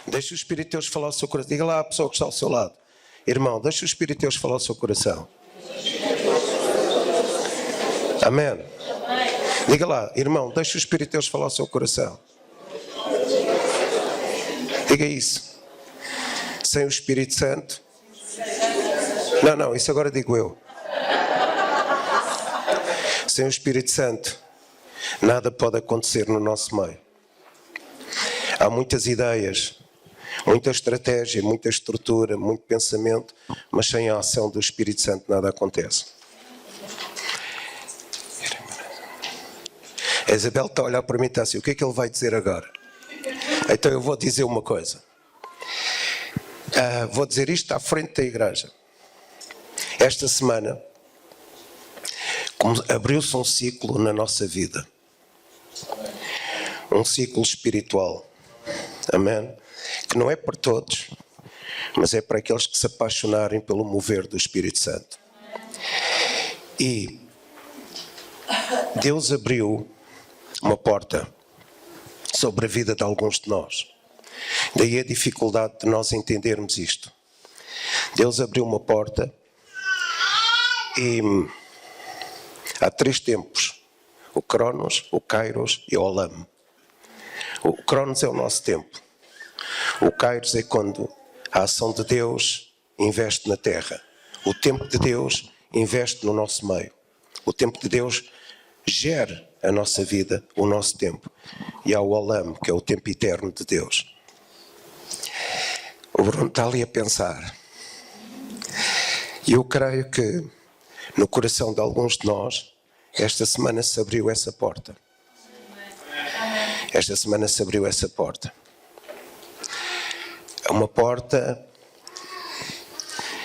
Deixa o Espírito de Deus falar ao seu coração. Diga lá à pessoa que está ao seu lado. Irmão, deixa o Espírito de Deus falar ao seu coração. Amém. Diga lá, irmão, deixa o Espírito de Deus falar ao seu coração. Diga isso. Sem o Espírito Santo. Não, isso agora digo eu. Sem o Espírito Santo, nada pode acontecer no nosso meio. Há muitas ideias, muita estratégia, muita estrutura, muito pensamento, mas sem a ação do Espírito Santo nada acontece. A Isabel está a olhar para mim e está assim, o que é que ele vai dizer agora? Então eu vou dizer uma coisa. Vou dizer isto à frente da igreja. Esta semana abriu-se um ciclo na nossa vida. Um ciclo espiritual. Amém? Que não é para todos, mas é para aqueles que se apaixonarem pelo mover do Espírito Santo. E Deus abriu uma porta sobre a vida de alguns de nós. Daí a dificuldade de nós entendermos isto. Deus abriu uma porta e há 3 tempos. O Cronos, o Kairos e o Olam. O Cronos é o nosso tempo. O Kairos é quando a ação de Deus investe na terra. O tempo de Deus investe no nosso meio. O tempo de Deus gera a nossa vida, o nosso tempo. E há o Olam, que é o tempo eterno de Deus. O Bruno está ali a pensar. E eu creio que no coração de alguns de nós, esta semana se abriu essa porta. Esta semana se abriu essa porta. É uma porta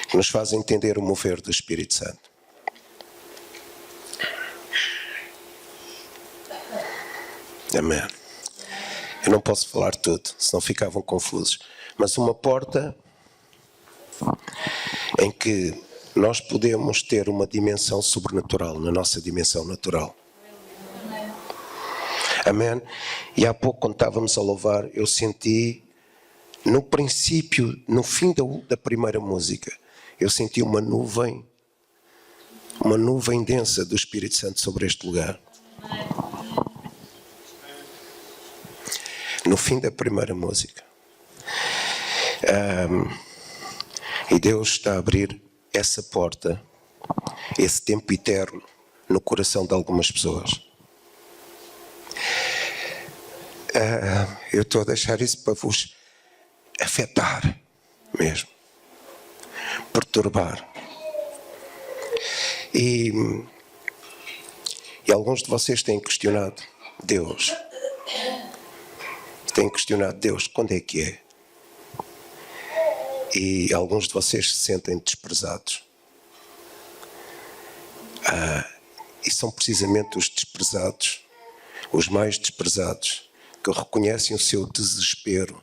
que nos faz entender o mover do Espírito Santo. Amém. Eu não posso falar tudo, senão ficavam confusos. Mas uma porta em que nós podemos ter uma dimensão sobrenatural na nossa dimensão natural. Amém? E há pouco, quando estávamos a louvar, eu senti, no princípio, no fim da primeira música, eu senti uma nuvem densa do Espírito Santo sobre este lugar. No fim da primeira música. E Deus está a abrir essa porta, esse tempo eterno, no coração de algumas pessoas. Eu estou a deixar isso para vos afetar mesmo, perturbar. E alguns de vocês têm questionado Deus. Têm questionado Deus, quando é que é? E alguns de vocês se sentem desprezados. E são precisamente os desprezados, os mais desprezados, que reconhecem o seu desespero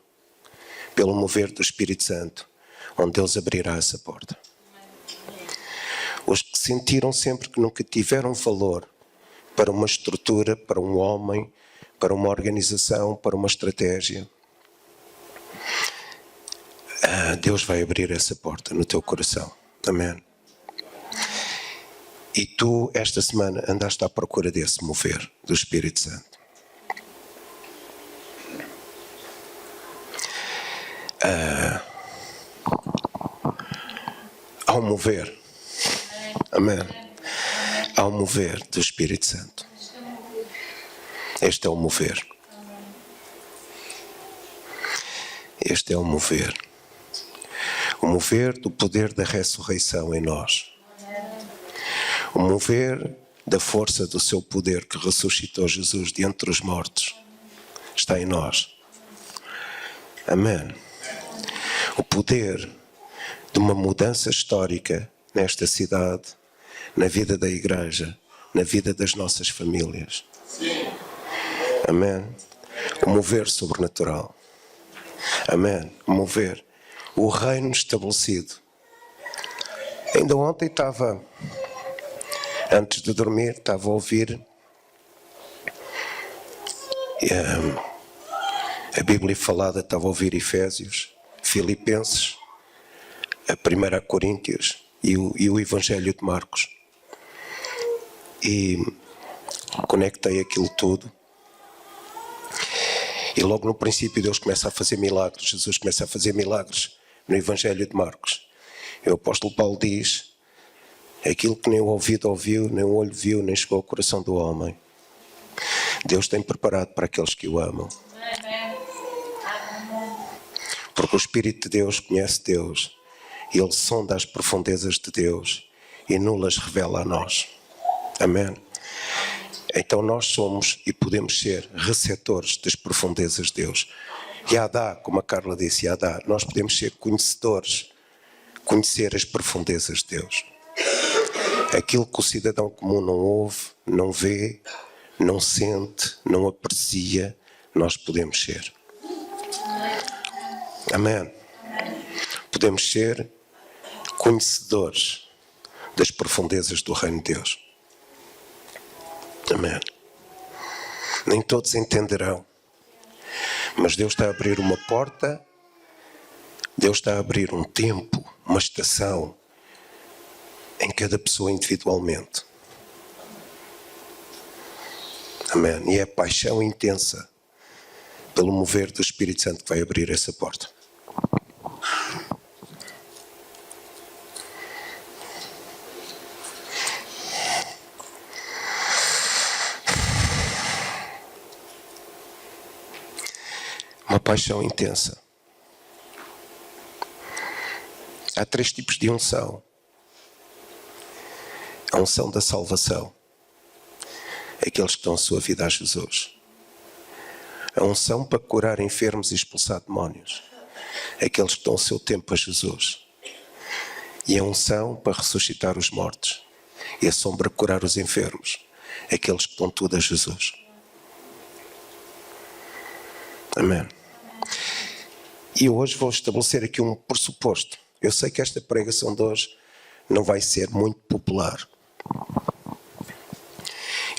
pelo mover do Espírito Santo, onde Deus abrirá essa porta. Os que sentiram sempre que nunca tiveram valor para uma estrutura, para um homem, para uma organização, para uma estratégia. Deus vai abrir essa porta no teu coração. Amém. E tu, esta semana, andaste à procura desse mover do Espírito Santo. Há um mover. Amém. Há um mover do Espírito Santo. Este é o mover. Este é o mover. O mover do poder da ressurreição em nós. O mover da força do seu poder que ressuscitou Jesus de entre os mortos. Está em nós. Amém. O poder de uma mudança histórica nesta cidade, na vida da igreja, na vida das nossas famílias. Amém. O mover sobrenatural. Amém. O mover. O reino estabelecido. Ainda ontem estava, antes de dormir, estava a ouvir A Bíblia falada, estava a ouvir Efésios, Filipenses, a 1 Coríntios e o Evangelho de Marcos. E conectei aquilo tudo. E logo no princípio Deus começa a fazer milagres. Jesus começa a fazer milagres no Evangelho de Marcos. E o apóstolo Paulo diz: aquilo que nem o ouvido ouviu, nem o olho viu, nem chegou ao coração do homem, Deus tem preparado para aqueles que o amam. Porque o Espírito de Deus conhece Deus. E Ele sonda as profundezas de Deus e nulas revela a nós. Amém? Então nós somos e podemos ser receptores das profundezas de Deus. Yadá, como a Carla disse, Yadá, nós podemos ser conhecedores, conhecer as profundezas de Deus. Aquilo que o cidadão comum não ouve, não vê, não sente, não aprecia, nós podemos ser. Amém? Podemos ser conhecedores das profundezas do reino de Deus. Amém. Nem todos entenderão, mas Deus está a abrir uma porta, Deus está a abrir um tempo, uma estação em cada pessoa individualmente. Amém. E é paixão intensa pelo mover do Espírito Santo que vai abrir essa porta. Uma paixão intensa. Há 3 tipos de unção. A unção da salvação. Aqueles que dão a sua vida a Jesus. A unção para curar enfermos e expulsar demónios. Aqueles que dão o seu tempo a Jesus. E a unção para ressuscitar os mortos. E a sombra para curar os enfermos. Aqueles que dão tudo a Jesus. Amém. E hoje vou estabelecer aqui um pressuposto. Eu sei que esta pregação de hoje não vai ser muito popular.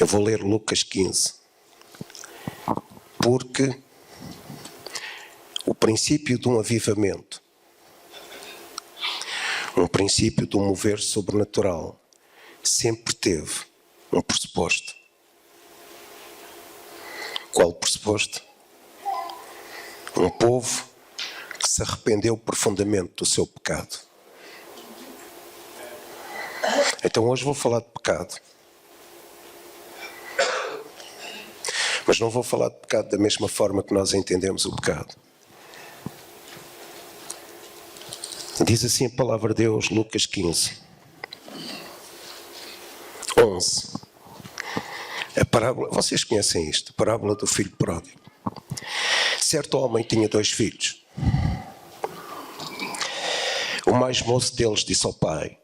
Eu vou ler Lucas 15. Porque o princípio de um avivamento, um princípio de um mover sobrenatural, sempre teve um pressuposto. Qual pressuposto? Um povo que se arrependeu profundamente do seu pecado. Então hoje vou falar de pecado. Mas não vou falar de pecado da mesma forma que nós entendemos o pecado. Diz assim a palavra de Deus, Lucas 15, 11. A parábola, vocês conhecem isto, a parábola do filho pródigo. Certo homem tinha 2 filhos. O mais moço deles disse ao pai: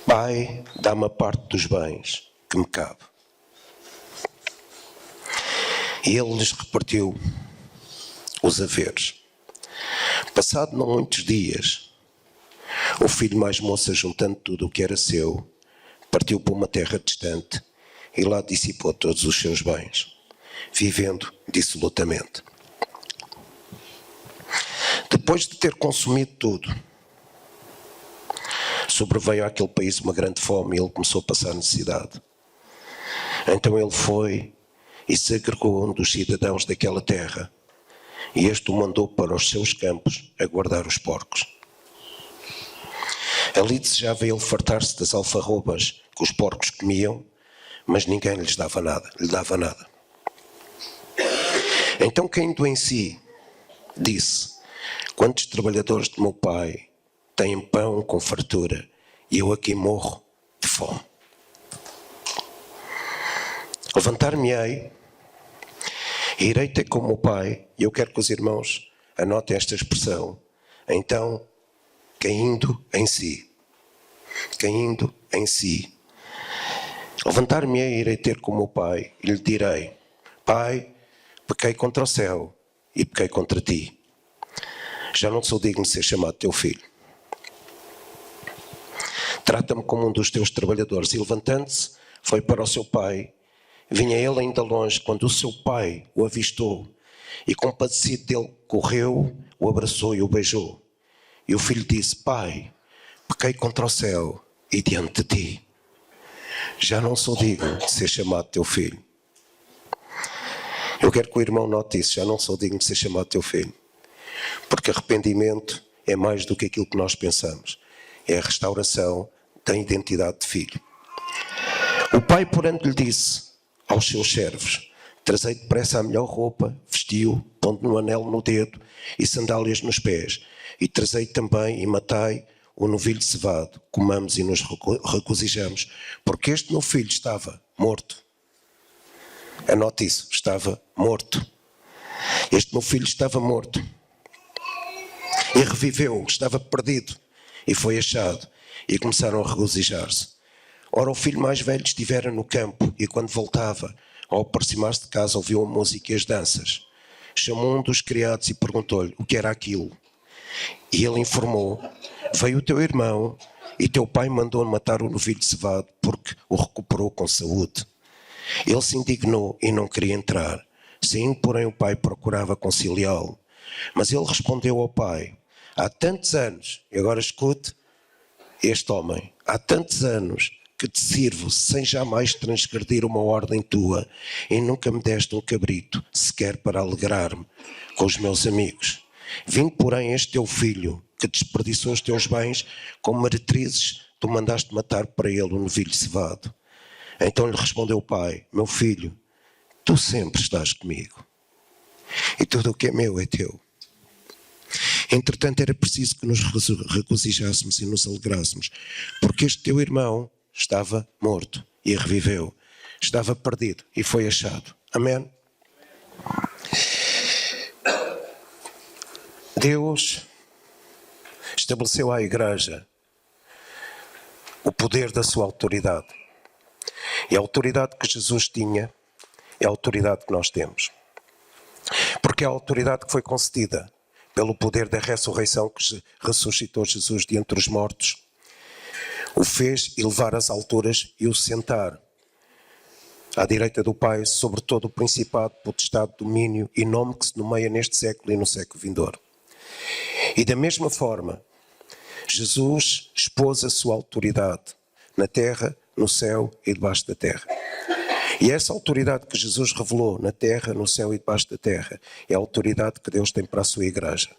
Pai, dá-me a parte dos bens que me cabe. E ele lhes repartiu os haveres. Passado não muitos dias, o filho mais moço, juntando tudo o que era seu, partiu para uma terra distante e lá dissipou todos os seus bens, vivendo dissolutamente. Depois de ter consumido tudo, sobreveio àquele país uma grande fome e ele começou a passar necessidade. Então ele foi e se agregou a um dos cidadãos daquela terra, e este o mandou para os seus campos a guardar os porcos. Ali desejava ele fartar-se das alfarrobas que os porcos comiam, mas ninguém lhe dava nada. Então, caindo em si, disse: Quantos trabalhadores de meu pai têm pão com fartura, e eu aqui morro de fome? Levantar-me-ei e irei ter com o meu pai, e eu quero que os irmãos anotem esta expressão. Então, caindo em si. Levantar-me-ei e irei ter com o meu pai, e lhe direi: Pai, pequei contra o céu e pequei contra ti. Já não sou digno de ser chamado teu filho. Trata-me como um dos teus trabalhadores. E levantando-se, foi para o seu pai. Vinha ele ainda longe, quando o seu pai o avistou, E compadecido dele, correu, o abraçou e o beijou. E o filho disse: Pai, pequei contra o céu e diante de ti. Já não sou digno de ser chamado teu filho. Eu quero que o irmão note isso. Já não sou digno de ser chamado teu filho. Porque arrependimento é mais do que aquilo que nós pensamos. É a restauração da identidade de filho. O pai, porém, lhe disse aos seus servos: trazei depressa a melhor roupa, vestiu, pondo um anel no dedo e sandálias nos pés. E trazei também e matai o novilho cevado, comamos e nos regozijamos, porque este meu filho estava morto. Anote isso, estava morto. Este meu filho estava morto. E reviveu, estava perdido, e foi achado, e começaram a regozijar-se. Ora, o filho mais velho estivera no campo, e quando voltava, ao aproximar-se de casa, ouviu a música e as danças. Chamou um dos criados e perguntou-lhe o que era aquilo. E ele informou: veio o teu irmão, e teu pai mandou matar o novilho cevado, porque o recuperou com saúde. Ele se indignou e não queria entrar. Saindo, porém, o pai procurava conciliá-lo. Mas ele respondeu ao pai: há tantos anos, e agora escute este homem, há tantos anos que te sirvo sem jamais transgredir uma ordem tua, e nunca me deste um cabrito, sequer para alegrar-me com os meus amigos. Vindo, porém, este teu filho, que desperdiçou os teus bens com meretrizes, tu mandaste matar para ele o novilho cevado. Então lhe respondeu o pai: meu filho, tu sempre estás comigo, e tudo o que é meu é teu. Entretanto, era preciso que nos regozijássemos e nos alegrássemos, porque este teu irmão estava morto e reviveu, estava perdido e foi achado. Amém? Deus estabeleceu à igreja o poder da sua autoridade. E a autoridade que Jesus tinha é a autoridade que nós temos. Porque é a autoridade que foi concedida pelo poder da ressurreição que ressuscitou Jesus de entre os mortos, o fez elevar às alturas e o sentar à direita do Pai sobre todo o principado, potestade, domínio e nome que se nomeia neste século e no século vindouro. E da mesma forma, Jesus expôs a sua autoridade na terra, no céu e debaixo da terra. E essa autoridade que Jesus revelou na terra, no céu e debaixo da terra, é a autoridade que Deus tem para a sua igreja.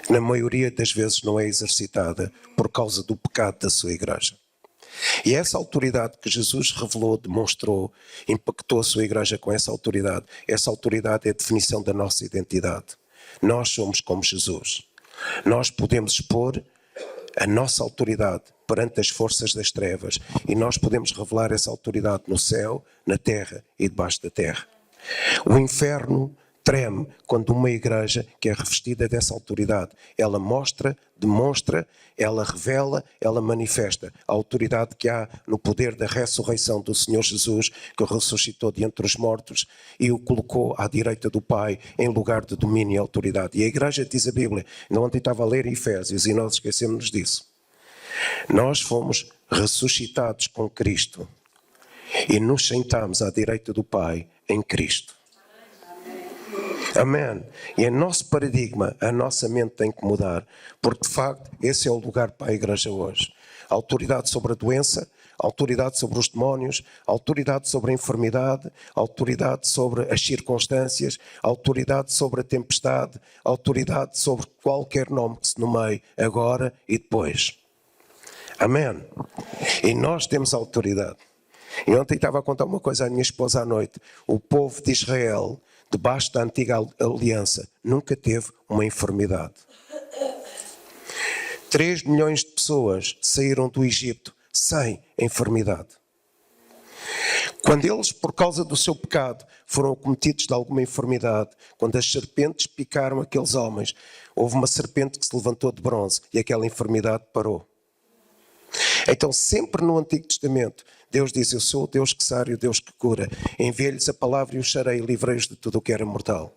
Na maioria das vezes não é exercitada por causa do pecado da sua igreja. E essa autoridade que Jesus revelou, demonstrou, impactou a sua igreja com essa autoridade é a definição da nossa identidade. Nós somos como Jesus. Nós podemos expor a nossa autoridade perante as forças das trevas e nós podemos revelar essa autoridade no céu, na terra e debaixo da terra. O inferno treme quando uma igreja que é revestida dessa autoridade, ela mostra, demonstra, ela revela, ela manifesta a autoridade que há no poder da ressurreição do Senhor Jesus, que o ressuscitou de entre os mortos e o colocou à direita do Pai em lugar de domínio e autoridade. E a igreja, diz a Bíblia, ontem estava a ler Efésios e nós esquecemos disso. Nós fomos ressuscitados com Cristo e nos sentamos à direita do Pai em Cristo. Amém. E o nosso paradigma, a nossa mente tem que mudar, porque de facto esse é o lugar para a igreja hoje. A autoridade sobre a doença, a autoridade sobre os demónios, a autoridade sobre a enfermidade, a autoridade sobre as circunstâncias, a autoridade sobre a tempestade, a autoridade sobre qualquer nome que se nomeie agora e depois. Amém. E nós temos autoridade. E ontem estava a contar uma coisa à minha esposa à noite. O povo de Israel, debaixo da antiga aliança, nunca teve uma enfermidade. 3 milhões de pessoas saíram do Egito sem enfermidade. Quando eles, por causa do seu pecado, foram acometidos de alguma enfermidade, quando as serpentes picaram aqueles homens, houve uma serpente que se levantou de bronze e aquela enfermidade parou. Então, sempre no Antigo Testamento, Deus diz: eu sou o Deus que sara e o Deus que cura. Enviei-lhes a palavra e os sarei e livrei-os de tudo o que era mortal.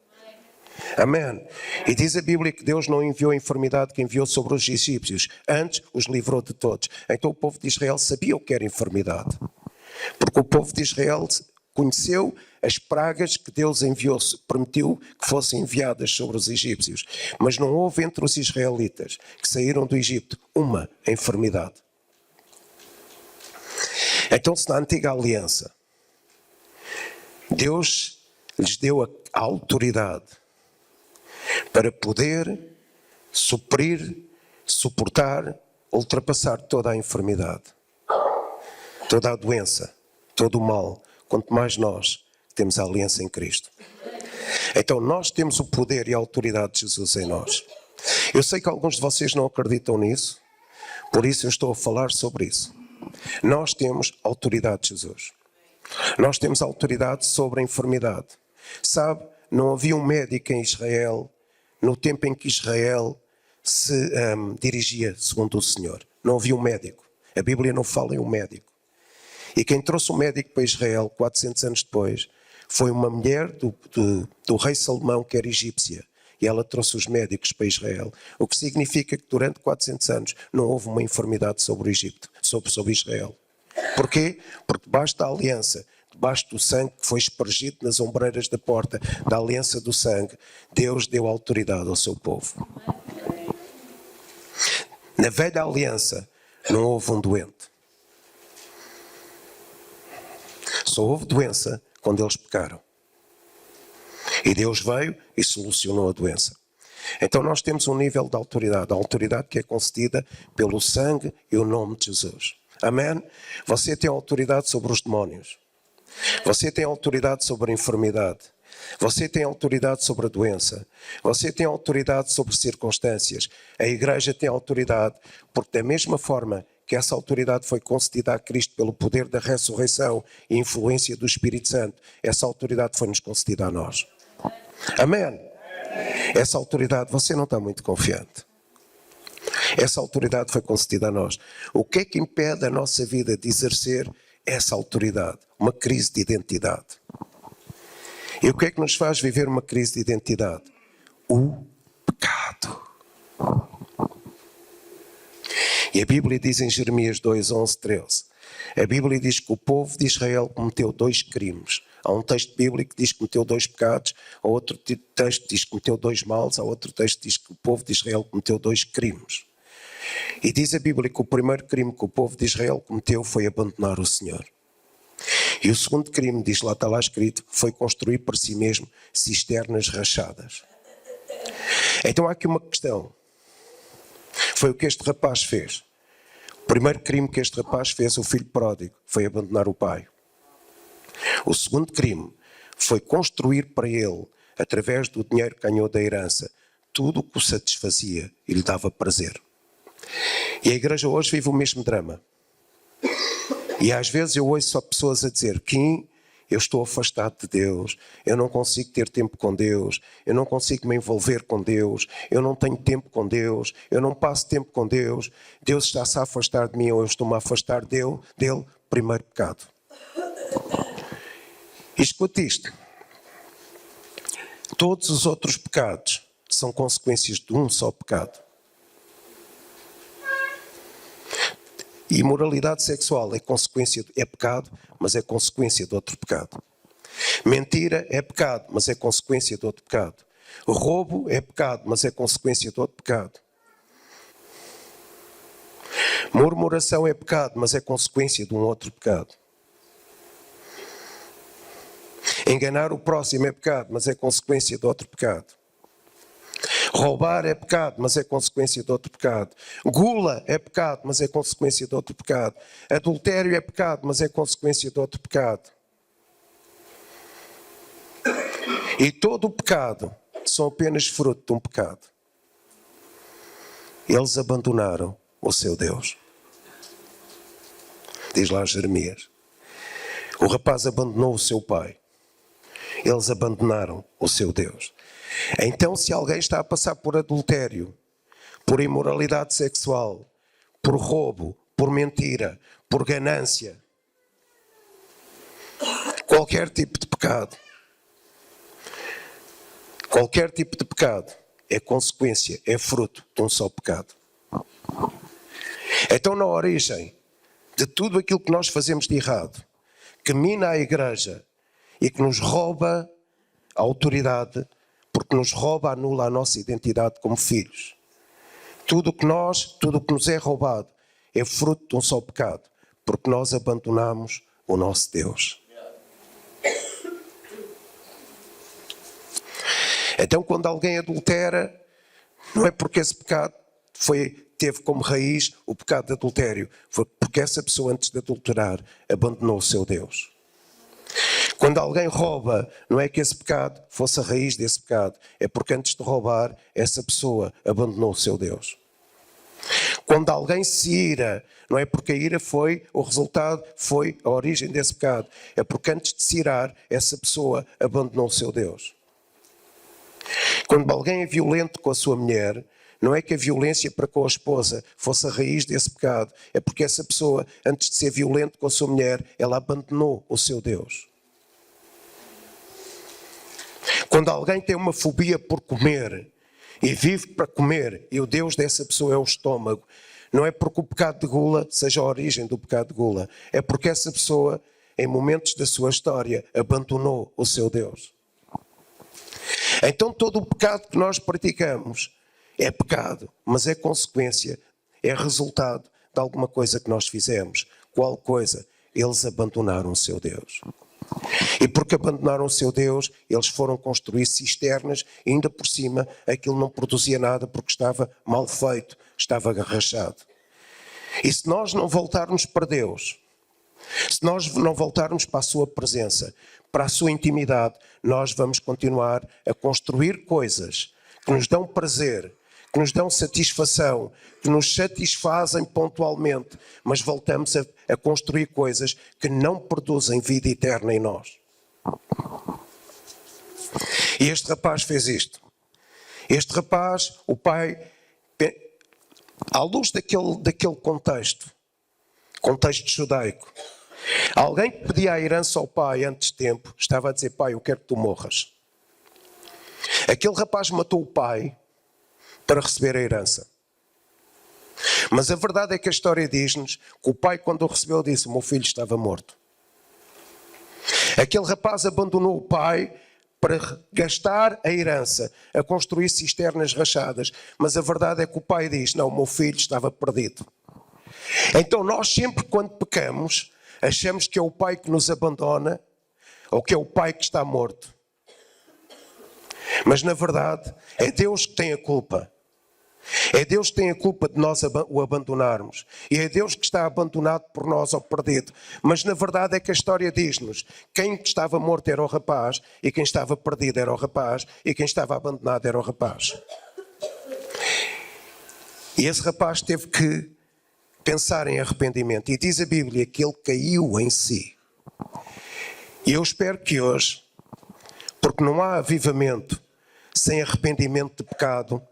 Amém. E diz a Bíblia que Deus não enviou a enfermidade que enviou sobre os egípcios. Antes os livrou de todos. Então o povo de Israel sabia o que era enfermidade. Porque o povo de Israel conheceu as pragas que Deus enviou, permitiu que fossem enviadas sobre os egípcios. Mas não houve entre os israelitas que saíram do Egito uma enfermidade. Então, se na antiga aliança Deus lhes deu a autoridade para poder suprir, suportar, ultrapassar toda a enfermidade, toda a doença, todo o mal, quanto mais nós temos a aliança em Cristo. Então nós temos o poder e a autoridade de Jesus em nós. Eu sei que alguns de vocês não acreditam nisso, por isso eu estou a falar sobre isso. Nós temos a autoridade de Jesus. Nós temos a autoridade sobre a enfermidade. Sabe, não havia um médico em Israel, no tempo em que Israel se dirigia segundo o Senhor. Não havia um médico. A Bíblia não fala em um médico. E quem trouxe um médico para Israel, 400 anos depois, foi uma mulher do rei Salomão, que era egípcia. E ela trouxe os médicos para Israel. O que significa que durante 400 anos não houve uma enfermidade sobre o Egito, sobre Israel. Porquê? Porque debaixo da aliança, debaixo do sangue que foi espargido nas ombreiras da porta, da aliança do sangue, Deus deu autoridade ao seu povo. Na velha aliança não houve um doente. Só houve doença quando eles pecaram. E Deus veio e solucionou a doença. Então nós temos um nível de autoridade, a autoridade que é concedida pelo sangue e o nome de Jesus. Amém? Você tem autoridade sobre os demónios. Você tem autoridade sobre a enfermidade. Você tem autoridade sobre a doença. Você tem autoridade sobre circunstâncias. A igreja tem autoridade, porque da mesma forma que essa autoridade foi concedida a Cristo pelo poder da ressurreição e influência do Espírito Santo, essa autoridade foi-nos concedida a nós. Amém? Essa autoridade, você não está muito confiante. Essa autoridade foi concedida a nós. O que é que impede a nossa vida de exercer essa autoridade? Uma crise de identidade. E o que é que nos faz viver uma crise de identidade? O pecado. E a Bíblia diz em Jeremias 2, 11, 13. A Bíblia diz que o povo de Israel cometeu 2 crimes. Há um texto bíblico que diz que cometeu 2 pecados, há outro texto que diz que cometeu 2 males, há outro texto que diz que o povo de Israel cometeu 2 crimes. E diz a Bíblia que o primeiro crime que o povo de Israel cometeu foi abandonar o Senhor. E o segundo crime, diz lá, está lá escrito, foi construir para si mesmo cisternas rachadas. Então há aqui uma questão. Foi o que este rapaz fez. O primeiro crime que este rapaz fez, o filho pródigo, foi abandonar o pai. O segundo crime foi construir para ele, através do dinheiro que ganhou da herança, tudo o que o satisfazia e lhe dava prazer. E a igreja hoje vive o mesmo drama. E às vezes eu ouço pessoas a dizer: Kim, eu estou afastado de Deus, eu não consigo ter tempo com Deus, eu não consigo me envolver com Deus, eu não tenho tempo com Deus, eu não passo tempo com Deus, Deus está-se a afastar de mim ou eu estou-me a afastar dele, primeiro pecado. E escute isto: todos os outros pecados são consequências de um só pecado. E imoralidade sexual é pecado, mas é consequência de outro pecado. Mentira é pecado, mas é consequência de outro pecado. Roubo é pecado, mas é consequência de outro pecado. Murmuração é pecado, mas é consequência de um outro pecado. Enganar o próximo é pecado, mas é consequência de outro pecado. Roubar é pecado, mas é consequência de outro pecado. Gula é pecado, mas é consequência de outro pecado. Adultério é pecado, mas é consequência de outro pecado. E todo o pecado são apenas fruto de um pecado. Eles abandonaram o seu Deus. Diz lá Jeremias. O rapaz abandonou o seu pai. Eles abandonaram o seu Deus. Então, se alguém está a passar por adultério, por imoralidade sexual, por roubo, por mentira, por ganância, qualquer tipo de pecado é consequência, é fruto de um só pecado. Então, na origem de tudo aquilo que nós fazemos de errado, que mina a igreja, e que nos rouba a autoridade, porque nos rouba, anula a nossa identidade como filhos. Tudo o que nos é roubado é fruto de um só pecado, porque nós abandonamos o nosso Deus. Então, quando alguém adultera, não é porque esse pecado teve como raiz o pecado de adultério, foi porque essa pessoa, antes de adulterar, abandonou o seu Deus. Quando alguém rouba, não é que esse pecado fosse a raiz desse pecado, é porque antes de roubar, essa pessoa abandonou o seu Deus. Quando alguém se ira, não é porque a ira foi, o resultado foi a origem desse pecado, é porque antes de se irar, essa pessoa abandonou o seu Deus. Quando alguém é violento com a sua mulher, não é que a violência para com a esposa fosse a raiz desse pecado, é porque essa pessoa, antes de ser violento com a sua mulher, ela abandonou o seu Deus. Quando alguém tem uma fobia por comer e vive para comer, e o Deus dessa pessoa é o estômago, não é porque o pecado de gula seja a origem do pecado de gula, é porque essa pessoa, em momentos da sua história, abandonou o seu Deus. Então todo o pecado que nós praticamos é pecado, mas é consequência, é resultado de alguma coisa que nós fizemos. Qual coisa? Eles abandonaram o seu Deus. E porque abandonaram o seu Deus, eles foram construir cisternas e ainda por cima aquilo não produzia nada porque estava mal feito, estava agarrachado. E se nós não voltarmos para Deus, se nós não voltarmos para a sua presença, para a sua intimidade, nós vamos continuar a construir coisas que nos dão prazer, que nos dão satisfação, que nos satisfazem pontualmente, mas voltamos a construir coisas que não produzem vida eterna em nós. E este rapaz fez isto. Este rapaz, o pai, à luz daquele contexto judaico, alguém que pedia a herança ao pai antes de tempo, estava a dizer: pai, eu quero que tu morras. Aquele rapaz matou o pai para receber a herança. Mas a verdade é que a história diz-nos que o pai, quando o recebeu, disse: o meu filho estava morto. Aquele rapaz abandonou o pai para gastar a herança, a construir cisternas rachadas. Mas a verdade é que o pai diz: não, o meu filho estava perdido. Então nós sempre, quando pecamos, achamos que é o pai que nos abandona ou que é o pai que está morto. Mas na verdade é Deus que tem a culpa. É Deus que tem a culpa de nós o abandonarmos. E é Deus que está abandonado por nós ou perdido. Mas na verdade é que a história diz-nos: quem estava morto era o rapaz, e quem estava perdido era o rapaz, e quem estava abandonado era o rapaz. E esse rapaz teve que pensar em arrependimento. E diz a Bíblia que ele caiu em si. E eu espero que hoje, porque não há avivamento sem arrependimento de pecado.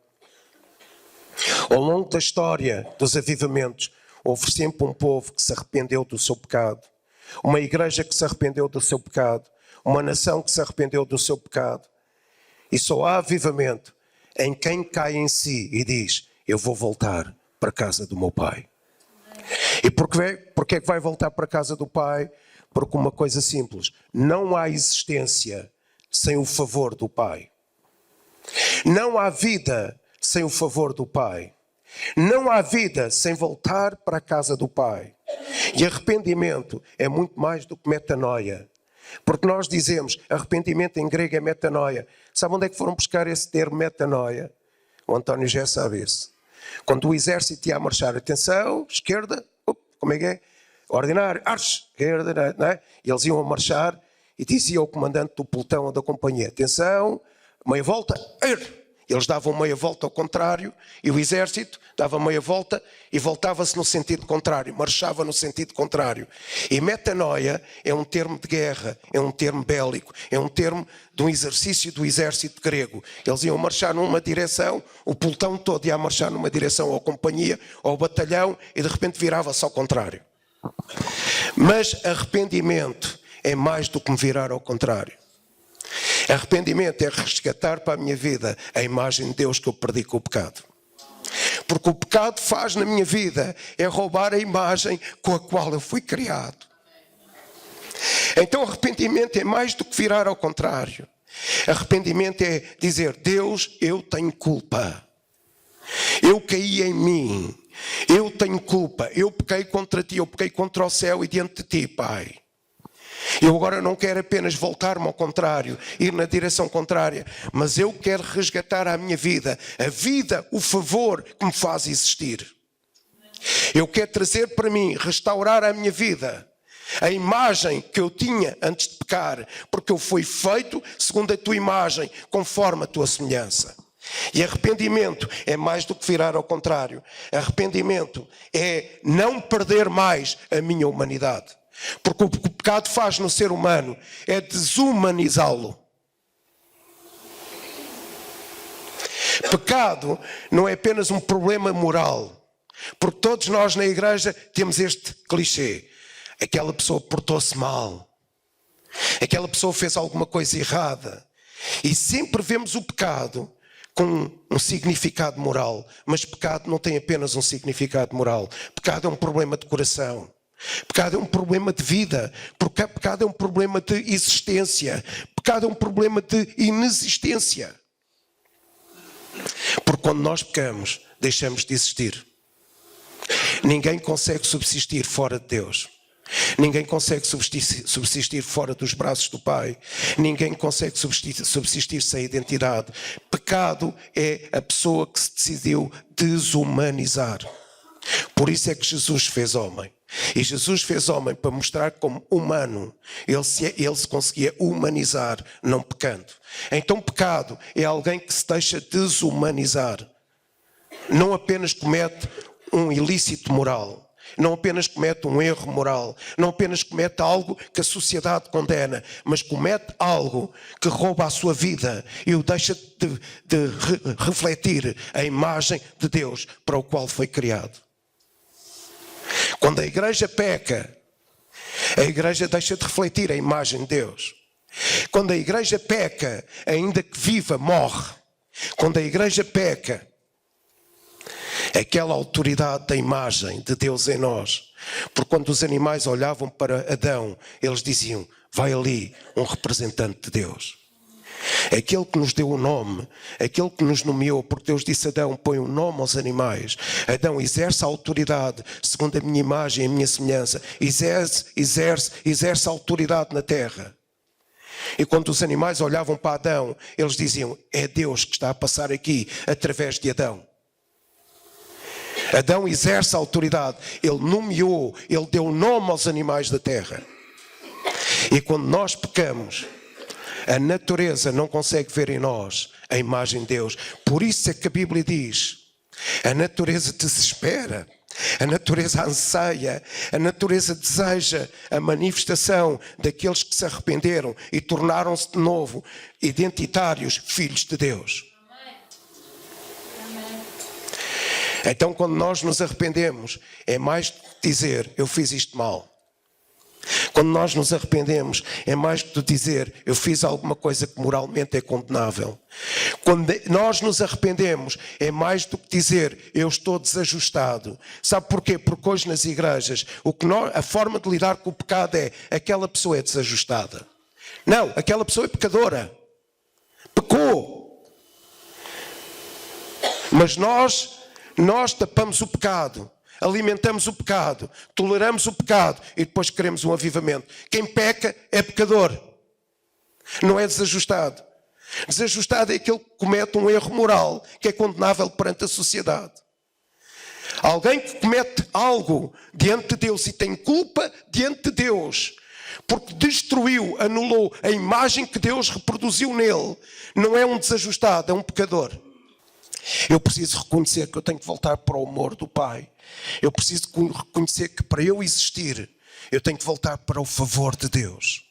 Ao longo da história dos avivamentos, houve sempre um povo que se arrependeu do seu pecado, uma igreja que se arrependeu do seu pecado, uma nação que se arrependeu do seu pecado. E só há avivamento em quem cai em si e diz: eu vou voltar para a casa do meu pai. E porque é que vai voltar para a casa do pai? Porque uma coisa simples: não há existência sem o favor do pai. Não há vida sem o favor do pai. Não há vida sem voltar para a casa do pai. E arrependimento é muito mais do que metanoia. Porque nós dizemos, arrependimento em grego é metanoia. Sabe onde é que foram buscar esse termo metanoia? O António já sabe isso. Quando o exército ia a marchar, atenção, esquerda, como é que é? Ordinário, arche, esquerda, não é? E eles iam a marchar e dizia ao comandante do pelotão ou da companhia: atenção, meia volta, eles davam meia volta ao contrário e o exército dava meia volta e voltava-se no sentido contrário, marchava no sentido contrário. E metanoia é um termo de guerra, é um termo bélico, é um termo de um exercício do exército grego. Eles iam marchar numa direção, o pelotão todo ia marchar numa direção, ou companhia, ou batalhão, e de repente virava-se ao contrário. Mas arrependimento é mais do que me virar ao contrário. Arrependimento é resgatar para a minha vida a imagem de Deus que eu perdi com o pecado. Porque o pecado faz na minha vida é roubar a imagem com a qual eu fui criado. Então arrependimento é mais do que virar ao contrário. Arrependimento é dizer: Deus, eu tenho culpa. Eu caí em mim. Eu tenho culpa. Eu pequei contra ti. Eu pequei contra o céu e diante de ti, Pai. Eu agora não quero apenas voltar-me ao contrário, ir na direção contrária, mas eu quero resgatar a minha vida, o favor que me faz existir. Eu quero trazer para mim, restaurar a minha vida, a imagem que eu tinha antes de pecar, porque eu fui feito segundo a tua imagem, conforme a tua semelhança. E arrependimento é mais do que virar ao contrário. Arrependimento é não perder mais a minha humanidade. Porque o que o pecado faz no ser humano é desumanizá-lo. Pecado não é apenas um problema moral. Porque todos nós na igreja temos este clichê. Aquela pessoa portou-se mal. Aquela pessoa fez alguma coisa errada. E sempre vemos o pecado com um significado moral. Mas pecado não tem apenas um significado moral. Pecado é um problema de coração. Pecado é um problema de vida. Porque pecado é um problema de existência. Pecado é um problema de inexistência. Porque quando nós pecamos, deixamos de existir. Ninguém consegue subsistir fora de Deus. Ninguém consegue subsistir fora dos braços do Pai. Ninguém consegue subsistir sem identidade. Pecado é a pessoa que se decidiu desumanizar. Por isso é que Jesus fez homem. E Jesus fez homem para mostrar como humano ele se conseguia humanizar, não pecando. Então pecado é alguém que se deixa desumanizar. Não apenas comete um ilícito moral. Não apenas comete um erro moral. Não apenas comete algo que a sociedade condena. Mas comete algo que rouba a sua vida e o deixa de refletir a imagem de Deus para o qual foi criado. Quando a igreja peca, a igreja deixa de refletir a imagem de Deus. Quando a igreja peca, ainda que viva, morre. Quando a igreja peca, aquela autoridade da imagem de Deus em nós. Porque quando os animais olhavam para Adão, eles diziam: vai ali um representante de Deus. Aquele que nos deu o nome, aquele que nos nomeou, porque Deus disse a Adão: põe um nome aos animais. Adão exerce a autoridade segundo a minha imagem e a minha semelhança. Exerce a autoridade na terra. E quando os animais olhavam para Adão, eles diziam: é Deus que está a passar aqui através de Adão. Adão exerce a autoridade. Ele nomeou, ele deu nome aos animais da terra. E quando nós pecamos, a natureza não consegue ver em nós a imagem de Deus. Por isso é que a Bíblia diz: a natureza desespera, a natureza anseia, a natureza deseja a manifestação daqueles que se arrependeram e tornaram-se de novo identitários filhos de Deus. Então, quando nós nos arrependemos, é mais do que dizer: eu fiz isto mal. Quando nós nos arrependemos, é mais do que dizer: eu fiz alguma coisa que moralmente é condenável. Quando nós nos arrependemos, é mais do que dizer: eu estou desajustado. Sabe porquê? Porque hoje nas igrejas, a forma de lidar com o pecado é: aquela pessoa é desajustada. Não, aquela pessoa é pecadora. Pecou. Mas nós tapamos o pecado. Alimentamos o pecado, toleramos o pecado e depois queremos um avivamento. Quem peca é pecador, não é desajustado. Desajustado é aquele que comete um erro moral que é condenável perante a sociedade. Alguém que comete algo diante de Deus e tem culpa diante de Deus, porque destruiu, anulou a imagem que Deus reproduziu nele, não é um desajustado, é um pecador. Eu preciso reconhecer que eu tenho que voltar para o amor do Pai. Eu preciso reconhecer que para eu existir, eu tenho que voltar para o favor de Deus.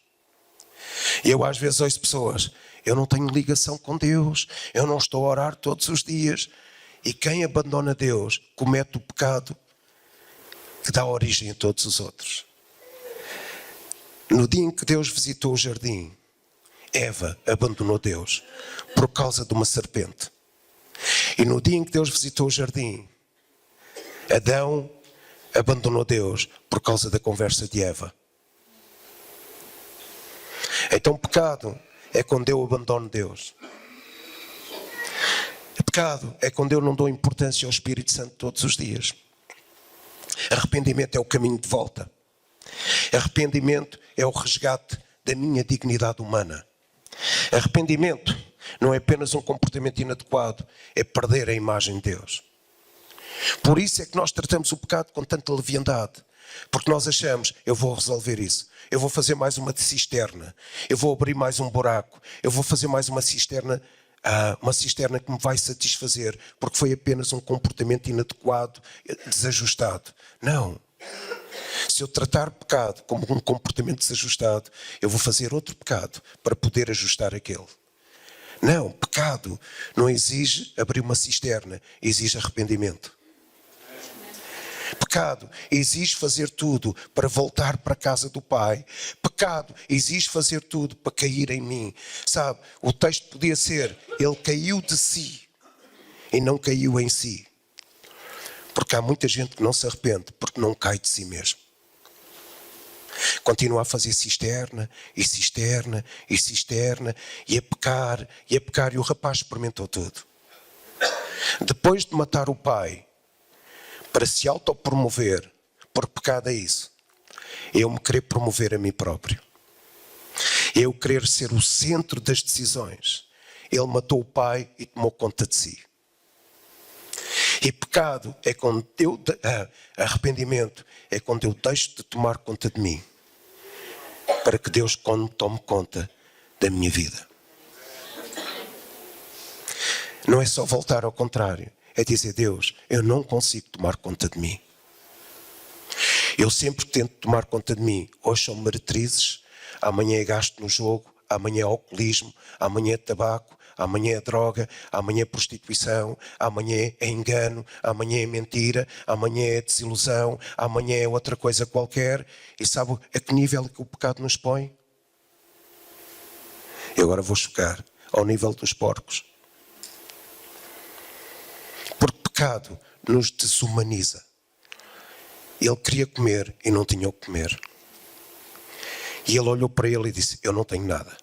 E eu às vezes ouço pessoas: eu não tenho ligação com Deus, eu não estou a orar todos os dias. E quem abandona Deus comete o pecado que dá origem a todos os outros. No dia em que Deus visitou o jardim, Eva abandonou Deus por causa de uma serpente. E no dia em que Deus visitou o jardim, Adão abandonou Deus por causa da conversa de Eva. Então pecado é quando eu abandono Deus. Pecado é quando eu não dou importância ao Espírito Santo todos os dias. Arrependimento é o caminho de volta. Arrependimento é o resgate da minha dignidade humana. Arrependimento não é apenas um comportamento inadequado, é perder a imagem de Deus. Por isso é que nós tratamos o pecado com tanta leviandade. Porque nós achamos, eu vou resolver isso. Eu vou fazer mais uma cisterna. Eu vou abrir mais um buraco. Eu vou fazer mais uma cisterna que me vai satisfazer. Porque foi apenas um comportamento inadequado, desajustado. Não. Se eu tratar pecado como um comportamento desajustado, eu vou fazer outro pecado para poder ajustar aquele. Não, pecado não exige abrir uma cisterna, exige arrependimento. Pecado exige fazer tudo para voltar para a casa do Pai. Pecado exige fazer tudo para cair em mim. Sabe, o texto podia ser, ele caiu de si e não caiu em si. Porque há muita gente que não se arrepende porque não cai de si mesmo. Continua a fazer cisterna, e cisterna, e cisterna, e a pecar, e o rapaz experimentou tudo. Depois de matar o pai, para se autopromover, por pecado é isso, eu me querer promover a mim próprio. Eu querer ser o centro das decisões. Ele matou o pai e tomou conta de si. E pecado é quando arrependimento é quando eu deixo de tomar conta de mim, para que Deus tome conta da minha vida. Não é só voltar ao contrário, é dizer, Deus, eu não consigo tomar conta de mim. Eu sempre tento tomar conta de mim. Hoje são meretrizes, amanhã é gasto no jogo, amanhã é alcoolismo, amanhã é tabaco, amanhã é droga, amanhã é prostituição, amanhã é engano, amanhã é mentira, amanhã é desilusão, amanhã é outra coisa qualquer. E sabe a que nível que o pecado nos põe? E agora vou chocar, ao nível dos porcos. Porque pecado nos desumaniza. Ele queria comer e não tinha o que comer. E ele olhou para ele e disse, eu não tenho nada.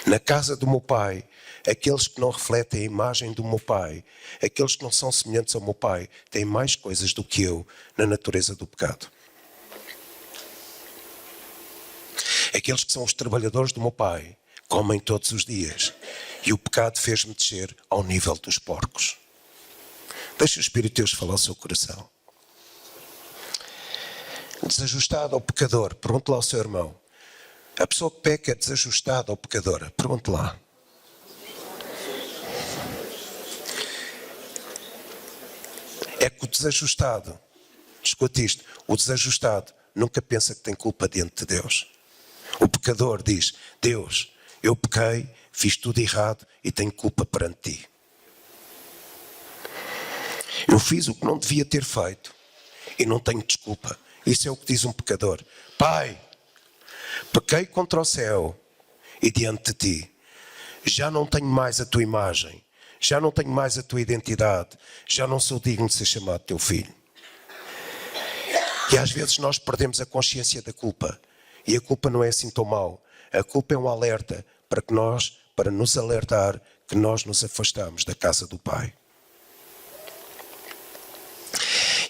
Na casa do meu pai, aqueles que não refletem a imagem do meu pai, aqueles que não são semelhantes ao meu pai, têm mais coisas do que eu na natureza do pecado. Aqueles que são os trabalhadores do meu pai, comem todos os dias. E o pecado fez-me descer ao nível dos porcos. Deixa o Espírito de Deus falar ao seu coração. Desajustado ao pecador, pergunte lá ao seu irmão. A pessoa que peca é desajustada ou pecadora? Pergunte lá. É que o desajustado, escute isto, o desajustado nunca pensa que tem culpa diante de Deus. O pecador diz, Deus, eu pequei, fiz tudo errado e tenho culpa perante ti. Eu fiz o que não devia ter feito e não tenho desculpa. Isso é o que diz um pecador. Pai, pequei contra o céu e diante de ti. Já não tenho mais a tua imagem. Já não tenho mais a tua identidade. Já não sou digno de ser chamado teu filho. E às vezes nós perdemos a consciência da culpa. E a culpa não é assim tão mau. A culpa é um alerta para nos alertar que nós nos afastamos da casa do Pai.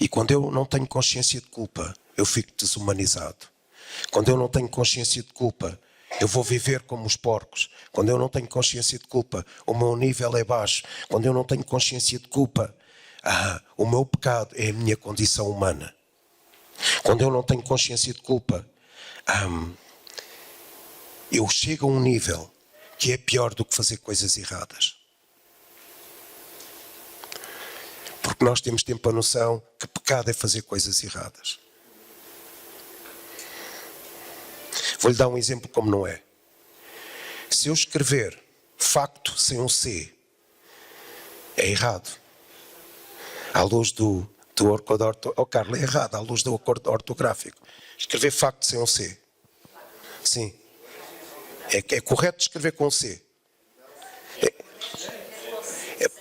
E quando eu não tenho consciência de culpa, eu fico desumanizado. Quando eu não tenho consciência de culpa, eu vou viver como os porcos. Quando eu não tenho consciência de culpa, o meu nível é baixo. Quando eu não tenho consciência de culpa, o meu pecado é a minha condição humana. Quando eu não tenho consciência de culpa, eu chego a um nível que é pior do que fazer coisas erradas. Porque nós temos tempo a noção que pecado é fazer coisas erradas. Vou-lhe dar um exemplo como não é. Se eu escrever facto sem um C, é errado. À luz do Carlos, é errado, à luz do acordo ortográfico. Escrever facto sem um C. Sim. É correto escrever com um C.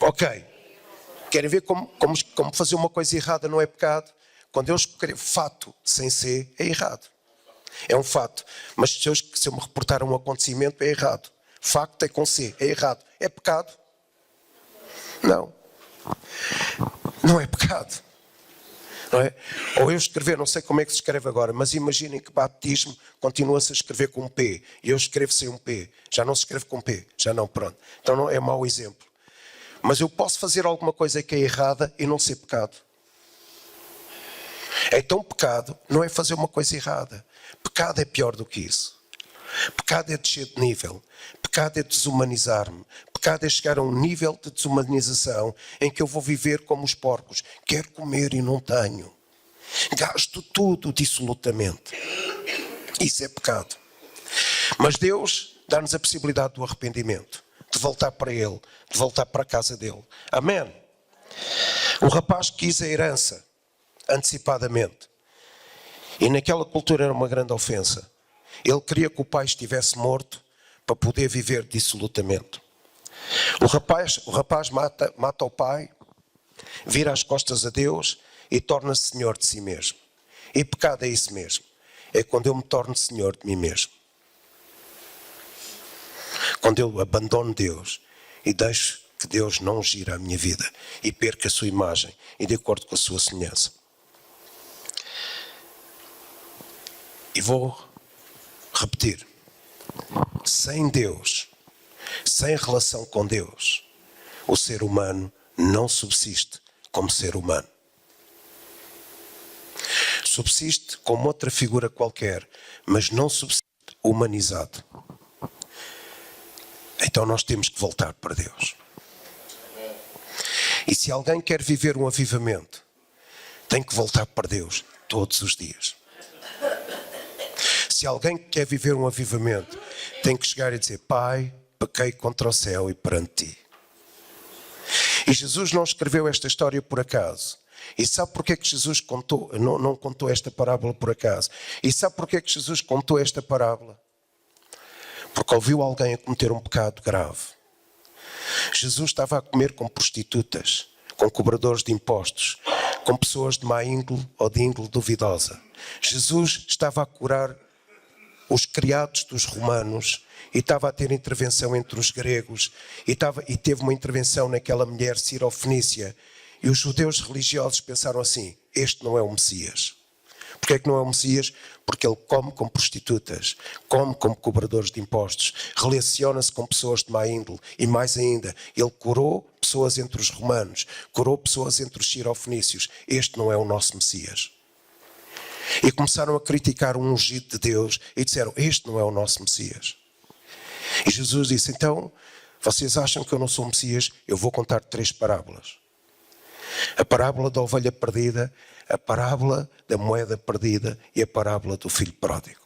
Ok. Querem ver como fazer uma coisa errada não é pecado? Quando eu escrevo fato sem C, é errado. É um fato. Mas se eu me reportar a um acontecimento, é errado. Facto é com C, é errado. É pecado? Não. Não é pecado. Não é? Ou eu escrever, não sei como é que se escreve agora, mas imaginem que batismo continua-se a escrever com um P. E eu escrevo sem um P. Já não se escreve com P. Já não, pronto. Então não é mau exemplo. Mas eu posso fazer alguma coisa que é errada e não ser pecado. Então pecado não é fazer uma coisa errada. Pecado é pior do que isso. Pecado é descer de nível. Pecado é desumanizar-me. Pecado é chegar a um nível de desumanização em que eu vou viver como os porcos. Quero comer e não tenho. Gasto tudo dissolutamente. Isso é pecado. Mas Deus dá-nos a possibilidade do arrependimento. De voltar para Ele. De voltar para a casa dEle. Amém? O rapaz quis a herança antecipadamente. E naquela cultura era uma grande ofensa. Ele queria que o pai estivesse morto para poder viver dissolutamente. O rapaz mata o pai, vira as costas a Deus e torna-se senhor de si mesmo. E pecado é isso mesmo. É quando eu me torno senhor de mim mesmo. Quando eu abandono Deus e deixo que Deus não gira a minha vida e perca a sua imagem e de acordo com a sua semelhança. E vou repetir. Sem Deus, sem relação com Deus, o ser humano não subsiste como ser humano. Subsiste como outra figura qualquer, mas não subsiste humanizado. Então nós temos que voltar para Deus. E se alguém quer viver um avivamento, tem que voltar para Deus todos os dias. Se alguém quer viver um avivamento, tem que chegar e dizer: Pai, pequei contra o céu e perante ti. E Jesus não escreveu esta história por acaso. E sabe porque é que Jesus não contou esta parábola por acaso? E sabe porque é que Jesus contou esta parábola? Porque ouviu alguém a cometer um pecado grave. Jesus estava a comer com prostitutas, com cobradores de impostos, com pessoas de má índole ou de índole duvidosa. Jesus estava a curar os criados dos romanos e estava a ter intervenção entre os gregos e teve uma intervenção naquela mulher cirofenícia. E os judeus religiosos pensaram assim: este não é o Messias. Porquê é que não é o Messias? Porque ele come com prostitutas, come como cobradores de impostos, relaciona-se com pessoas de má índole e mais ainda, ele curou pessoas entre os romanos, curou pessoas entre os cirofenícios. Este não é o nosso Messias. E começaram a criticar o ungido de Deus e disseram: este não é o nosso Messias. E Jesus disse: então, vocês acham que eu não sou o Messias? Eu vou contar 3 parábolas. A parábola da ovelha perdida, a parábola da moeda perdida e a parábola do filho pródigo.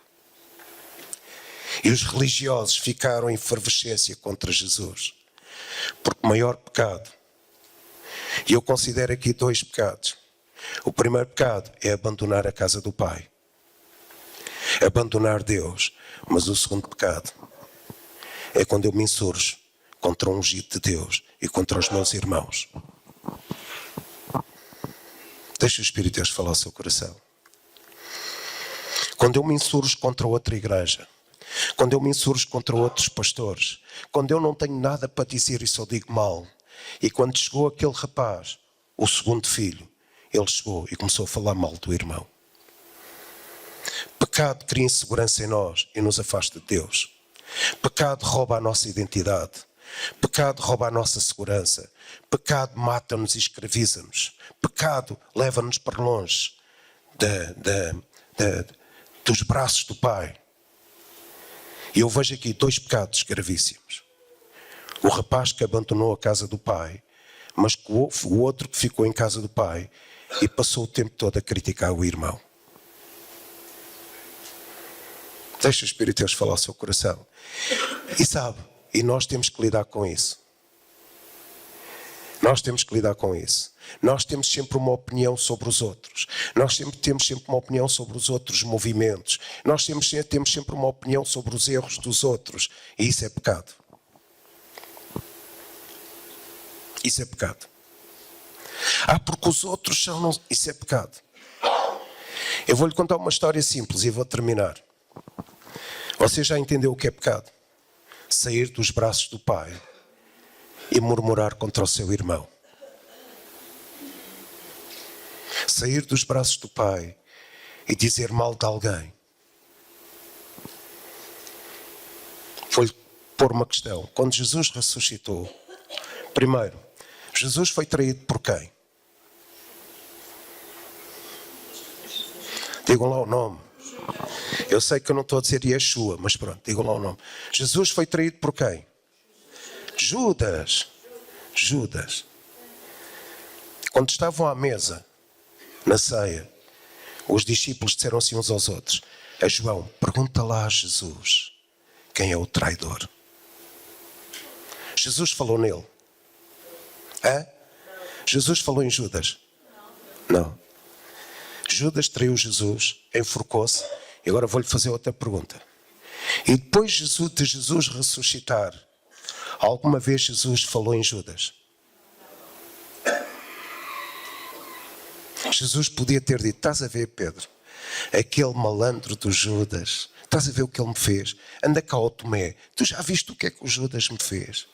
E os religiosos ficaram em efervescência contra Jesus. Porque o maior pecado, e eu considero aqui 2 pecados. O primeiro pecado é abandonar a casa do Pai. Abandonar Deus. Mas o segundo pecado é quando eu me insurjo contra o ungido de Deus e contra os meus irmãos. Deixa o Espírito de Deus falar ao seu coração. Quando eu me insurjo contra outra igreja, quando eu me insurjo contra outros pastores, quando eu não tenho nada para dizer e só digo mal, e quando chegou aquele rapaz, o segundo filho, ele chegou e começou a falar mal do irmão. Pecado cria insegurança em nós e nos afasta de Deus. Pecado rouba a nossa identidade. Pecado rouba a nossa segurança. Pecado mata-nos e escraviza-nos. Pecado leva-nos para longe dos braços do Pai. E eu vejo aqui 2 pecados gravíssimos. O rapaz que abandonou a casa do Pai, mas o outro que ficou em casa do Pai e passou o tempo todo a criticar o irmão. Deixa o Espírito de Deus falar ao seu coração. E sabe, e nós temos que lidar com isso. Nós temos que lidar com isso. Nós temos sempre uma opinião sobre os outros. Nós temos sempre uma opinião sobre os outros movimentos. Nós temos sempre uma opinião sobre os erros dos outros. E isso é pecado. Isso é pecado. Porque os outros são... Isso é pecado. Eu vou-lhe contar uma história simples e vou terminar. Você já entendeu o que é pecado? Sair dos braços do Pai e murmurar contra o seu irmão. Sair dos braços do Pai e dizer mal de alguém. Vou-lhe pôr uma questão. Quando Jesus ressuscitou, primeiro, Jesus foi traído por quem? Digam lá o nome. Eu sei que eu não estou a dizer Yeshua, mas pronto, digam lá o nome. Jesus foi traído por quem? Judas. Judas. Quando estavam à mesa, na ceia, os discípulos disseram assim uns aos outros: a João, pergunta lá a Jesus quem é o traidor. Jesus falou nele. Jesus falou em Judas? Não. Judas traiu Jesus, enforcou-se. E agora vou-lhe fazer outra pergunta. E depois de Jesus ressuscitar, alguma vez Jesus falou em Judas? Jesus podia ter dito: estás a ver, Pedro, aquele malandro do Judas, estás a ver o que ele me fez? Anda cá ao Tomé, tu já viste o que é que o Judas me fez?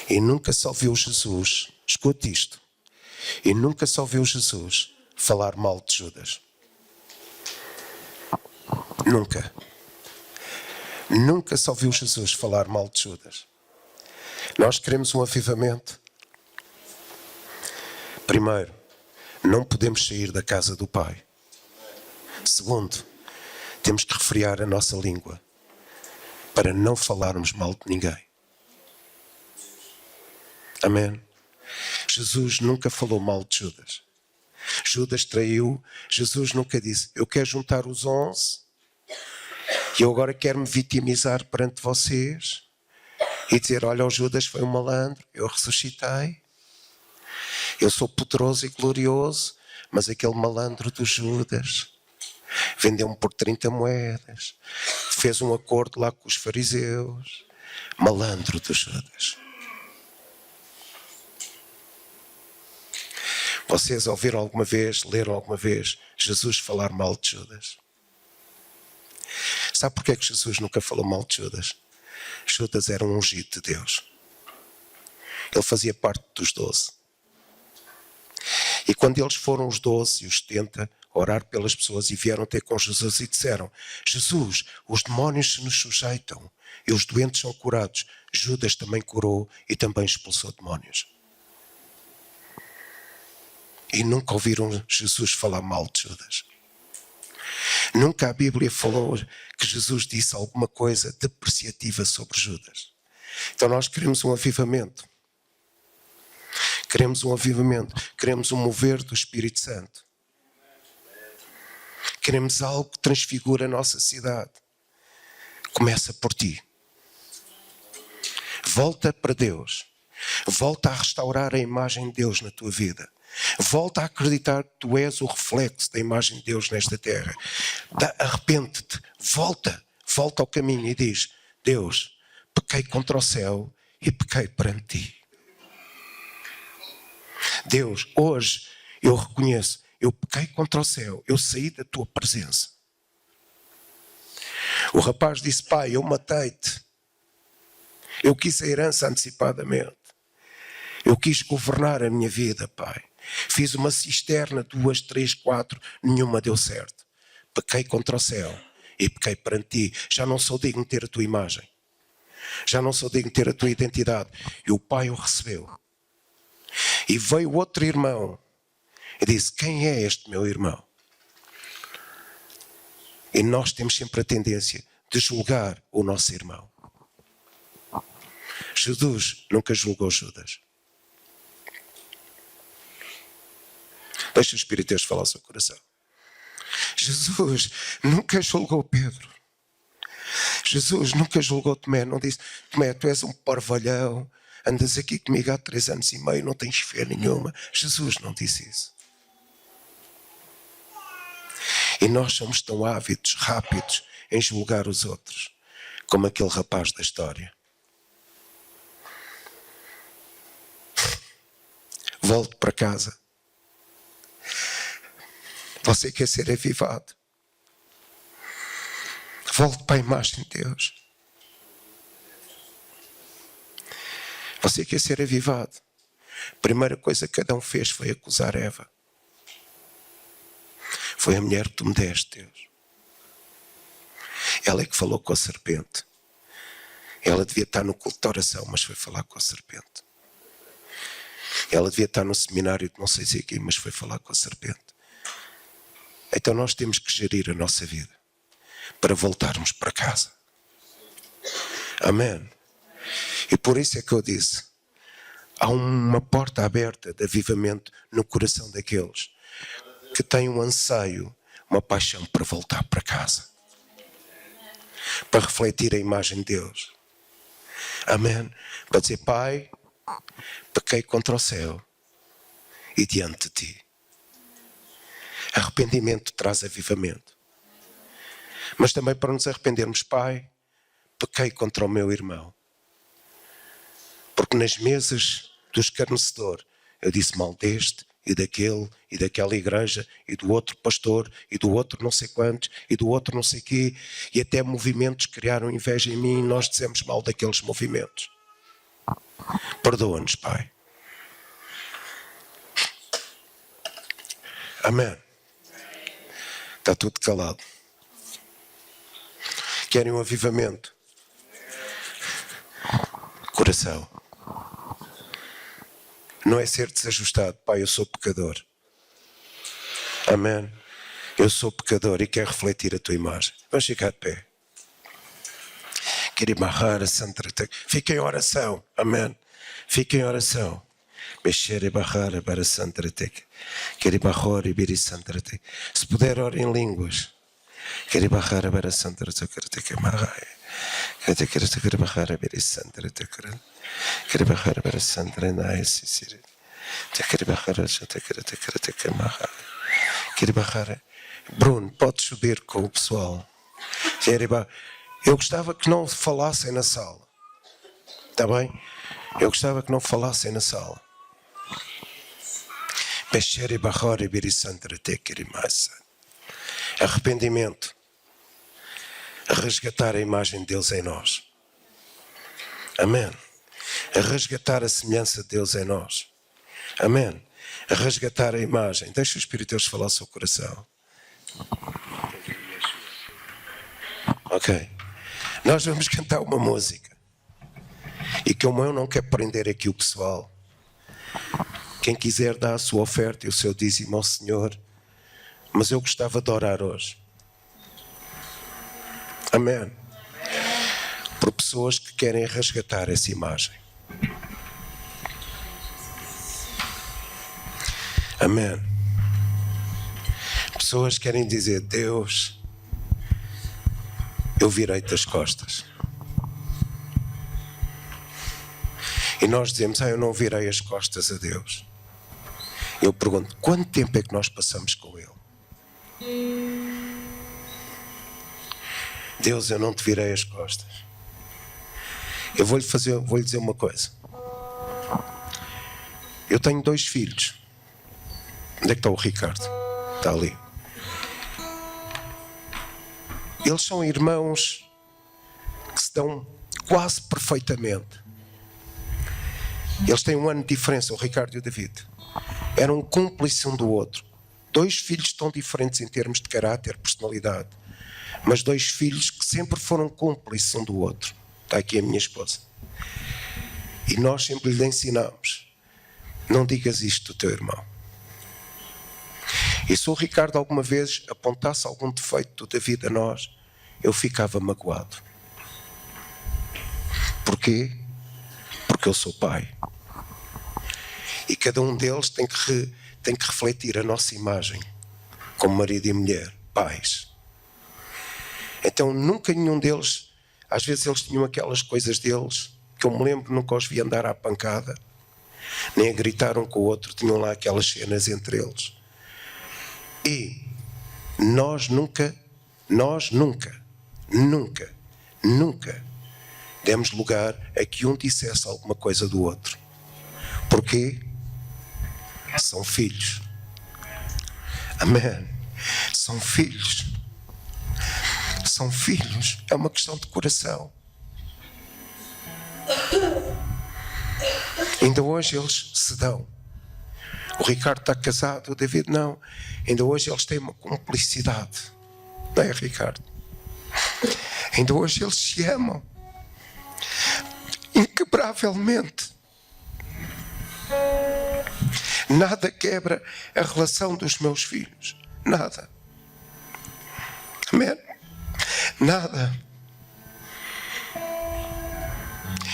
E nunca se ouviu Jesus, escute isto, e nunca se ouviu Jesus falar mal de Judas. Nunca. Nunca se ouviu Jesus falar mal de Judas. Nós queremos um avivamento. Primeiro, não podemos sair da casa do Pai. Segundo, temos que refrear a nossa língua para não falarmos mal de ninguém. Amém? Jesus nunca falou mal de Judas. Judas traiu. Jesus nunca disse: eu quero juntar os 11 e eu agora quero me vitimizar perante vocês e dizer: olha, o Judas foi um malandro, eu ressuscitei, eu sou poderoso e glorioso, mas aquele malandro do Judas vendeu-me por 30 moedas, fez um acordo lá com os fariseus. Malandro do Judas. Vocês ouviram alguma vez, leram alguma vez Jesus falar mal de Judas? Sabe porquê que Jesus nunca falou mal de Judas? Judas era um ungido de Deus. Ele fazia parte dos 12. E quando eles foram os 12 e os 70 orar pelas pessoas e vieram ter com Jesus e disseram: Jesus, os demónios se nos sujeitam e os doentes são curados. Judas também curou e também expulsou demónios. E nunca ouviram Jesus falar mal de Judas. Nunca a Bíblia falou que Jesus disse alguma coisa depreciativa sobre Judas. Então nós queremos um avivamento. Queremos um avivamento. Queremos um mover do Espírito Santo. Queremos algo que transfigure a nossa cidade. Começa por ti. Volta para Deus. Volta a restaurar a imagem de Deus na tua vida. Volta a acreditar que tu és o reflexo da imagem de Deus nesta terra. Arrepende-te. Volta ao caminho e diz: Deus, pequei contra o céu e pequei perante ti. Deus, hoje eu reconheço, eu pequei contra o céu, eu saí da tua presença. O rapaz disse: pai, eu matei-te. Eu quis a herança antecipadamente. Eu quis governar a minha vida, pai. Fiz uma cisterna, 2, 3, 4, nenhuma deu certo. Pequei contra o céu e pequei perante ti. Já não sou digno de ter a tua imagem. Já não sou digno de ter a tua identidade. E o pai o recebeu. E veio outro irmão e disse: quem é este meu irmão? E nós temos sempre a tendência de julgar o nosso irmão. Jesus nunca julgou Judas. Deixa o Espírito de Deus falar ao seu coração. Jesus nunca julgou Pedro. Jesus nunca julgou Tomé. Não disse: Tomé, tu és um parvalhão, andas aqui comigo há 3 anos e meio, não tens fé nenhuma. Jesus não disse isso. E nós somos tão ávidos, rápidos em julgar os outros, como aquele rapaz da história. Volte para casa. Você quer ser avivado. Volte para a imagem de Deus. Você quer ser avivado. A primeira coisa que Adão fez foi acusar Eva. Foi a mulher que tu me deste, Deus. Ela é que falou com a serpente. Ela devia estar no culto de oração, mas foi falar com a serpente. Ela devia estar no seminário de não sei se aqui, mas foi falar com a serpente. Então nós temos que gerir a nossa vida para voltarmos para casa. Amém. E por isso é que eu disse, há uma porta aberta de avivamento no coração daqueles que têm um anseio, uma paixão para voltar para casa. Para refletir a imagem de Deus. Amém. Para dizer, Pai, pequei contra o céu e diante de Ti. Arrependimento traz avivamento. Mas também para nos arrependermos, Pai, pequei contra o meu irmão. Porque nas mesas do escarnecedor eu disse mal deste e daquele e daquela igreja e do outro pastor e do outro não sei quantos e do outro não sei quê, e até movimentos criaram inveja em mim e nós dizemos mal daqueles movimentos. Perdoa-nos, Pai. Amém. Está tudo calado. Querem um avivamento? Coração. Não é ser desajustado. Pai, eu sou pecador. Amém. Eu sou pecador e quero refletir a tua imagem. Vamos ficar de pé. Fiquem em oração. Amém. Fiquem em oração. Se puder, ore em línguas. Bruno, pode subir com o pessoal. Eu gostava que não falassem na sala. Está bem? Eu gostava que não falassem na sala. Arrependimento. A resgatar a imagem de Deus em nós. Amém. A resgatar a semelhança de Deus em nós. Amém. A resgatar a imagem. Deixa o Espírito de Deus falar ao seu coração. Ok. Nós vamos cantar uma música. E como eu não quero prender aqui o pessoal, quem quiser dar a sua oferta e o seu dízimo ao Senhor, mas eu gostava de orar hoje. Amém. Por pessoas que querem resgatar essa imagem. Amém. Pessoas que querem dizer, Deus, eu virei-te as costas. E nós dizemos, eu não virei as costas a Deus. Eu pergunto, quanto tempo é que nós passamos com Ele? Deus, eu não te virei as costas. Eu vou-lhe dizer uma coisa. Eu tenho 2 filhos. Onde é que está o Ricardo? Está ali. Eles são irmãos que se dão quase perfeitamente. Eles têm 1 ano de diferença, o Ricardo e o David. Eram cúmplices um do outro. 2 filhos tão diferentes em termos de caráter, personalidade. Mas 2 filhos que sempre foram cúmplices um do outro. Está aqui a minha esposa. E nós sempre lhe ensinamos. Não digas isto do teu irmão. E se o Ricardo alguma vez apontasse algum defeito do David a nós, eu ficava magoado. Porquê? Porque eu sou pai. E cada um deles tem que refletir a nossa imagem como marido e mulher, pais. Então nunca nenhum deles, às vezes eles tinham aquelas coisas deles, que eu me lembro, nunca os vi andar à pancada, nem a gritar um com o outro, tinham lá aquelas cenas entre eles. E nós nunca demos lugar a que um dissesse alguma coisa do outro. Porquê? São filhos. Amém. São filhos. são filhos, é uma questão de coração. Ainda hoje eles se dão. O Ricardo está casado, o David não. Ainda hoje eles têm uma cumplicidade. Não é, Ricardo? Ainda hoje eles se amam. Inquebravelmente. Nada quebra a relação dos meus filhos. Nada. Amém? Nada.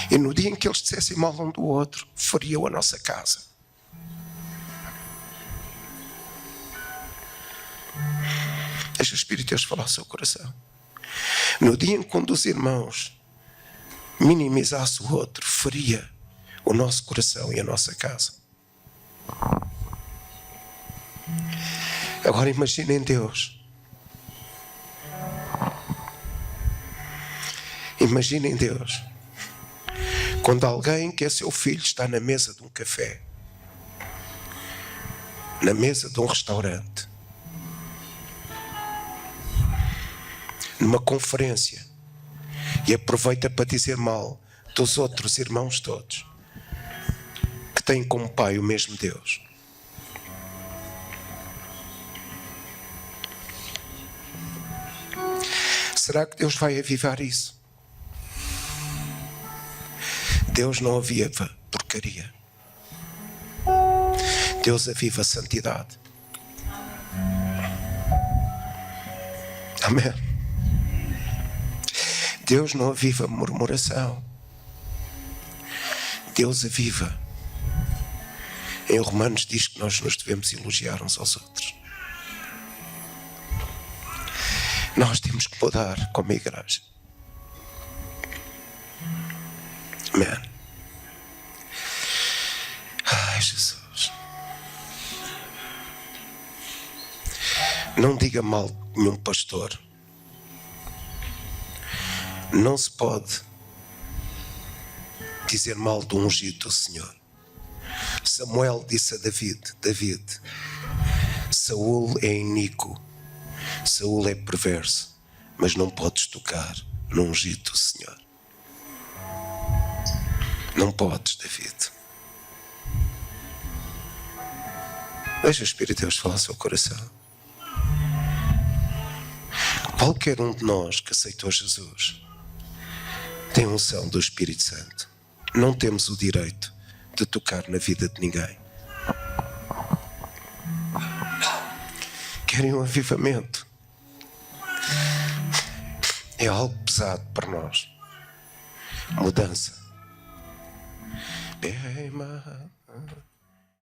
E no dia em que eles dissessem mal um do outro, feriam a nossa casa. Deixa o Espírito de Deus falar ao seu coração. No dia em que um dos irmãos minimizasse o outro, feria o nosso coração e a nossa casa. Agora imaginem Deus. Imaginem Deus. Quando alguém que é seu filho está na mesa de um café, na mesa de um restaurante, numa conferência, e aproveita para dizer mal dos outros irmãos todos, que têm como pai o mesmo Deus. Será que Deus vai avivar isso? Deus não aviva porcaria. Deus aviva santidade. Amém. Deus não aviva murmuração. Deus aviva. Em Romanos diz que nós nos devemos elogiar uns aos outros. Nós temos que mudar como igreja. Amém. Ai, Jesus. Não diga mal de nenhum pastor. Não se pode dizer mal do ungido do Senhor. Samuel disse a David, Saúl é iníquo, Saúl é perverso, mas não podes tocar no ungido do Senhor. Não podes, David. Deixa o Espírito de Deus falar ao seu coração. Qualquer um de nós que aceitou Jesus tem unção do Espírito Santo. Não temos o direito de tocar na vida de ninguém. Querem um avivamento? É algo pesado para nós. Mudança.